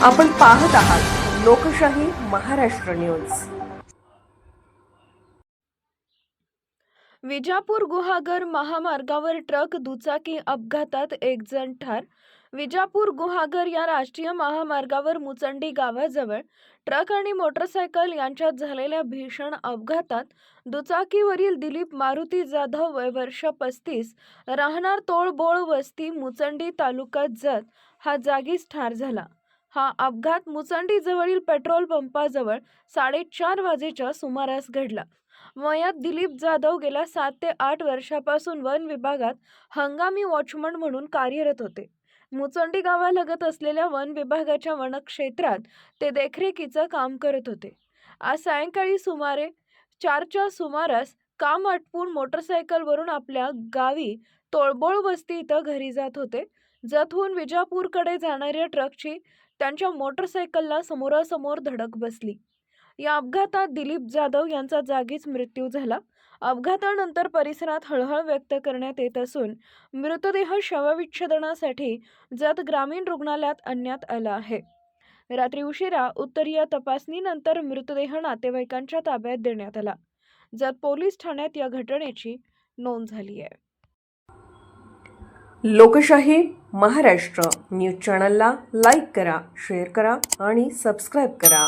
आपण पाहत आहात लोकशाही महाराष्ट्र न्यूज। विजापूर गुहागर महामार्गावर ट्रक दुचाकी अपघातात एक जण ठार। विजापूर गुहागर या राष्ट्रीय महामार्गावर मुचंडी गावाजवळ ट्रक आणि मोटरसायकल यांच्यात झालेल्या भीषण अपघातात दुचाकीवरील दिलीप मारुती जाधव वय वर्ष 35 राहणार तोळबोळ वस्ती मुचंडी तालुका जत हा जागीच ठार झाला। हा अपघात मुचंडी जवळील पेट्रोल पंपाजवळ 4:30 वाजेच्या सुमारास घडला। मयत दिलीप जाधव गेल्या 7 ते 8 वर्षापासून वन विभागात हंगामी वॉचमन म्हणून कार्यरत होते। मुचंडी गावालगत असलेल्या वन विभागाच्या वनक्षेत्रात ते देखरेखीचं काम करत होते। आज सायंकाळी सुमारे 4च्या सुमारास काम आटपून मोटरसायकलवरून आपल्या गावी तोळबोळ वस्ती इथं घरी जात होते। जतहून विजापूरकडे जाणाऱ्या ट्रकची त्यांच्या मोटरसायकलला समोरासमोर धडक बसली। या अपघातात दिलीप जाधव यांचा जागीच मृत्यू झाला। अपघातानंतर परिसरात हळहळ व्यक्त करण्यात येत असून मृतदेह शवविच्छेदनासाठी जत ग्रामीण रुग्णालयात आणण्यात आला आहे। रात्री उशिरा उत्तरीय तपासणीनंतर मृतदेह नातेवाईकांच्या ताब्यात देण्यात आला। जत पोलीस ठाण्यात या घटनेची नोंद झाली आहे। लोकशाही महाराष्ट्र न्यूज चॅनलला लाईक करा, शेअर करा आणि सबस्क्राईब करा।